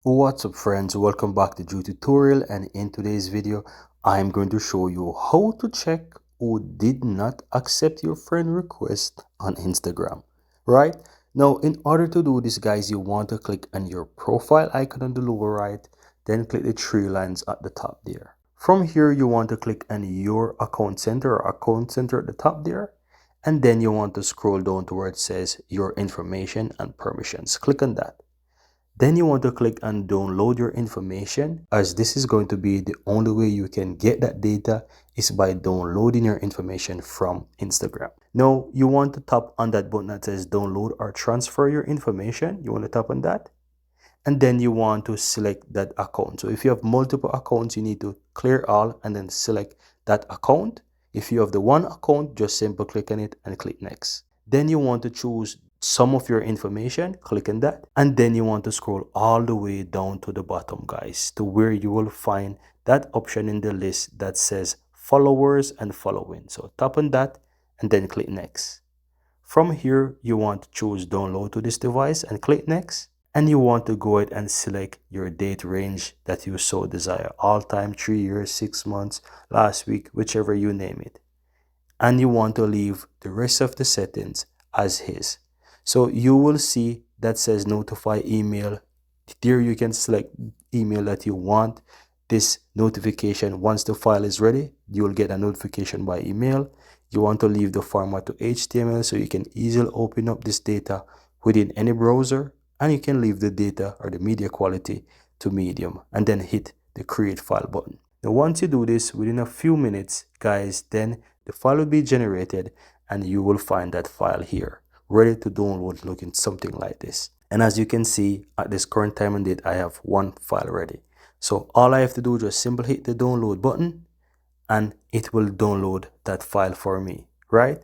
What's up friends, welcome back to Drew Tutorial, and in today's video I'm going to show you how to check who did not accept your friend request on Instagram. Right now, in order to do this guys, you want to click on your profile icon on the lower right, then click the three lines at the top there. From here you want to click on your account center or account center at the top there, and then you want to scroll down to where it says your information and permissions. Click on that. Then you want to click on download your information, as this is going to be the only way you can get that data is by downloading your information from Instagram. Now you want to tap on that button that says download or transfer your information. You want to tap on that, and then you want to select that account. So if you have multiple accounts, you need to clear all and then select that account. If you have the one account, just simply click on it and click next. Then you want to choose some of your information, click on that, and then you want to scroll all the way down to the bottom guys, to where you will find that option in the list that says followers and following. So tap on that and then click next. From here you want to choose download to this device and click next, and you want to go ahead and select your date range that you so desire, all time, 3 years, 6 months, last week, whichever you name it. And you want to leave the rest of the settings as is. So you will see that says notify email. There you can select email that you want this notification. Once the file is ready, you will get a notification by email. You want to leave the format to HTML so you can easily open up this data within any browser, and you can leave the data or the media quality to medium and then hit the create file button. Now once you do this, within a few minutes guys, then the file will be generated and you will find that file here ready to download, looking something like this. And as you can see, at this current time and date, I have one file ready. So all I have to do is just simply hit the download button and it will download that file for me. Right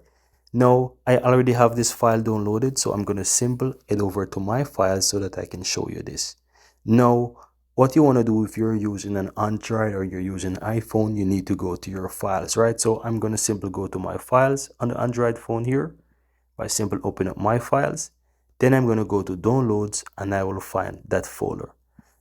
now I already have this file downloaded, so I'm going to simply head over to my files so that I can show you this. Now what you want to do, if you're using an Android or you're using iPhone, you need to go to your files, right? So I'm going to simply go to my files on the Android phone here by simply open up my files. Then I'm going to go to downloads and I will find that folder.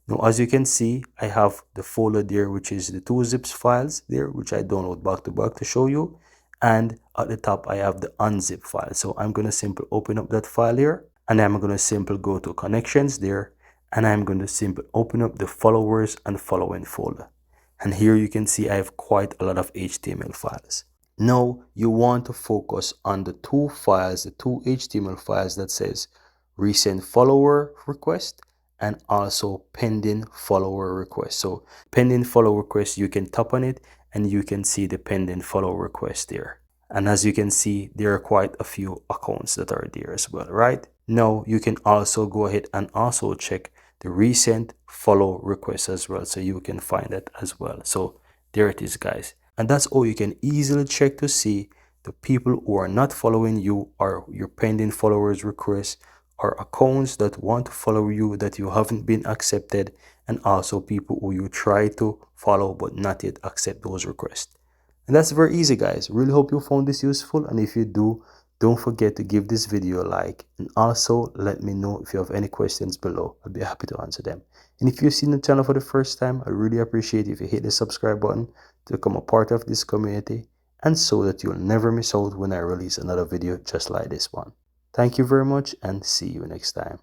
Now as you can see, I have the folder there, which is the 2-zips files there, which I download back to back to show you. And at the top I have the unzip file. So I'm going to simply open up that file here, and I'm going to simply go to connections there, and I'm going to simply open up the followers and following folder. And here you can see I have quite a lot of HTML files. Now you want to focus on the two files, the two HTML files that says recent follower request and also pending follower request. So pending follower request, you can tap on it and you can see the pending follower request there. And as you can see, there are quite a few accounts that are there as well, right? Now you can also go ahead and also check the recent follow requests as well, so you can find that as well. So there it is guys, and that's all. You can easily check to see the people who are not following you or your pending followers requests, or accounts that want to follow you that you haven't been accepted, and also people who you try to follow but not yet accept those requests. And that's very easy guys. Really hope you found this useful, and if you do, don't forget to give this video a like, and also let me know if you have any questions below. I'll be happy to answer them. And if you've seen the channel for the first time, I really appreciate if you hit the subscribe button to become a part of this community, and so that you'll never miss out when I release another video just like this one. Thank you very much, and see you next time.